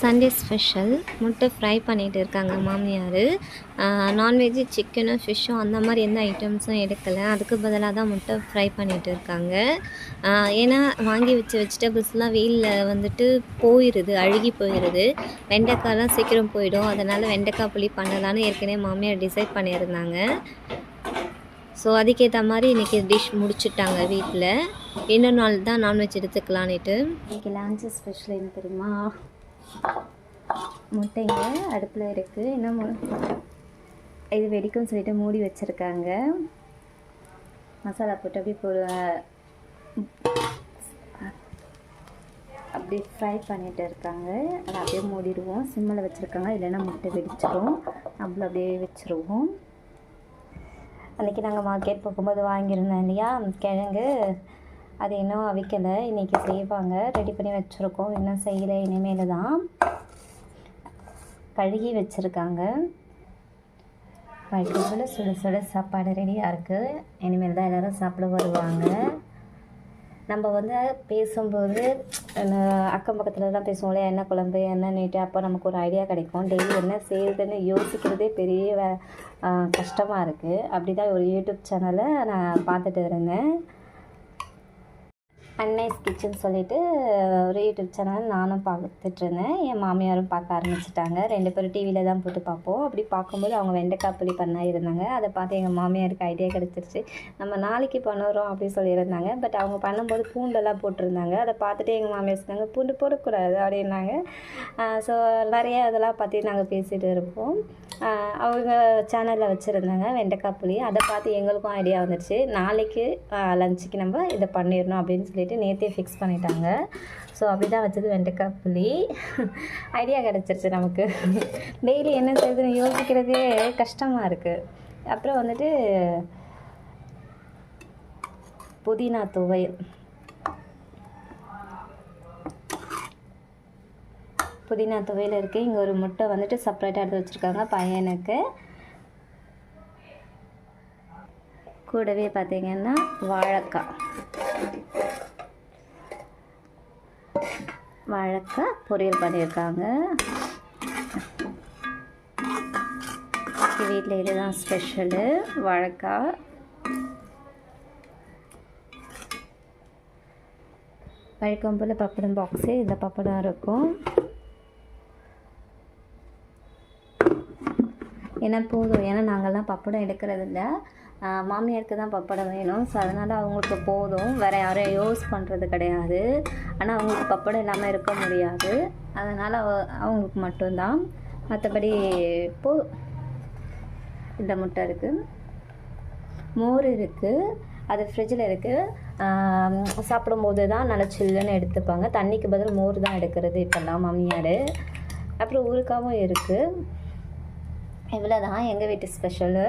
Sunday special முட்டை fry பண்ணிகிட்டு இருக்காங்க மாமியார். நான்வெஜ்ஜு சிக்கனும் ஃபிஷ்ஷும் அந்த மாதிரி எந்த ஐட்டம்ஸும் எடுக்கலை. அதுக்கு பதிலாக தான் முட்டை ஃப்ரை பண்ணிகிட்டு இருக்காங்க. ஏன்னா வாங்கி வச்ச வெஜிடபிள்ஸ்லாம் வெயிலில் வந்துட்டு போயிடுது, அழுகி போயிடுது. வெண்டைக்காய்லாம் சீக்கிரம் போயிடும். அதனால் வெண்டைக்காய் புளி பண்ணலான்னு ஏற்கனவே மாமியார் டிசைட் பண்ணியிருந்தாங்க. ஸோ அதுக்கேற்ற மாதிரி இன்றைக்கி டிஷ் முடிச்சுட்டாங்க வீட்டில். இன்னொரு நாள் தான் நான்வெஜ் எடுத்துக்கலான்ட்டு. இன்றைக்கி லன்ச்சு ஸ்பெஷல் என்ன தெரியுமா? முட்டைங்க அடுப்பில் இருக்குது. இன்னும் இது வெடிக்கும்னு சொல்லிட்டு மூடி வச்சுருக்காங்க. மசாலா போட்டு அப்படி ஃப்ரை பண்ணிகிட்டு இருக்காங்க. அதை அப்படியே மூடிடுவோம். சிம்மில் வச்சுருக்காங்க, இல்லைன்னா முட்டை வெடிச்சிடும். நம்மளும் அப்படியே வச்சுருவோம். அன்றைக்கி நாங்கள் மார்க்கெட் போகும்போது வாங்கியிருந்தோம் இல்லையா கிழங்கு, அது இன்னும் அவிக்கலை. இன்றைக்கி செய்வாங்க. ரெடி பண்ணி வச்சுருக்கோம். இன்னும் செய்யலை, இனிமேல் தான். கழுகி வச்சுருக்காங்க. வழக்கம்போல் சுட சுட சாப்பாடு ரெடியாக இருக்குது. இனிமேல் தான் எல்லோரும் சாப்பிட வருவாங்க. நம்ம பேசும்போது அக்கம் பக்கத்துலலாம் பேசுவோம்ல, என்ன குழம்பு என்ன நீட்டு, அப்போ நமக்கு ஒரு ஐடியா கிடைக்கும். டெய்லி என்ன செய்யுதுன்னு யோசிக்கிறதே பெரிய கஷ்டமாக இருக்குது. அப்படி தான் ஒரு யூடியூப் சேனலை நான் பார்த்துட்டு இருந்தேன். அன்னைஸ் கிச்சன் சொல்லிவிட்டு ஒரு யூடியூப் சேனல் நானும் பார்த்துட்டு இருந்தேன். என் மாமியாரும் பார்க்க ஆரம்பிச்சிட்டாங்க. 2 பேரும் டிவியில் தான் போட்டு பார்ப்போம். அப்படி பார்க்கும்போது அவங்க வெண்டைக்காய் புளி பண்ணா இருந்தாங்க. அதை பார்த்து எங்கள் மாமியாருக்கு ஐடியா கிடச்சிருச்சு. நம்ம நாளைக்கு பண்ணுறோம் அப்படின்னு சொல்லியிருந்தாங்க. பட் அவங்க பண்ணும்போது பூண்டெல்லாம் போட்டிருந்தாங்க. அதை பார்த்துட்டு எங்கள் மாமியார் சொன்னாங்க, பூண்டு போடக்கூடாது அப்படின்னாங்க. ஸோ நிறைய அதெல்லாம் பற்றி நாங்கள் பேசிகிட்டு இருப்போம். அவங்க சேனலில் வச்சுருந்தாங்க வெண்டைக்காய் புளி. அதை பார்த்து எங்களுக்கும் ஐடியா வந்துடுச்சு. நாளைக்கு லஞ்சுக்கு நம்ம இதை பண்ணிடணும் அப்படின்னு சொல்லிட்டு நேற்றே ஃபிக்ஸ் பண்ணிட்டாங்க. ஸோ அப்படி தான் வச்சது வெண்டைக்காய் புளி. ஐடியா கிடச்சிருச்சு நமக்கு. டெய்லி என்ன செய்யுதுன்னு யோசிக்கிறதே கஷ்டமாக இருக்குது. அப்புறம் புதினா துவையல். புதினா துவையல் இருக்குது. இங்கே ஒரு முட்டை செப்பரேட்டாக எடுத்து வச்சுருக்காங்க பையனுக்கு. கூடவே பார்த்திங்கன்னா வாழைக்காய் பொரியல் பண்ணியிருக்காங்க. வீட்டில் இதுதான் ஸ்பெஷலு, வாழைக்காய். வழக்கம் போல் பப்படம் பாக்ஸு, இந்த பப்படம் இருக்கும். ஏன்னா போதும், ஏன்னா நாங்கள்லாம் பப்படம் எடுக்கிறதில்ல. மாமியாருக்கு தான் பப்படம் வேணும். ஸோ அதனால் அவங்களுக்கு போதும். வேறு யாரையும் யூஸ் பண்ணுறது கிடையாது. ஆனால் அவங்களுக்கு பப்படம் இல்லாமல் இருக்க முடியாது. அதனால் அவங்களுக்கு மட்டும்தான். மற்றபடி இந்த முட்டை இருக்குது, மோர் இருக்குது, அது ஃப்ரிட்ஜில் இருக்குது. சாப்பிடும்போது தான் நல்லா சில்லுன்னு எடுத்துப்பாங்க. தண்ணிக்கு பதில் மோர் தான் எடுக்கிறது இப்போல்லாம் மாமியார். அப்புறம் ஊறுகாவும் இருக்குது. இவ்வளோ தான் எங்கள் வீட்டு ஸ்பெஷலு.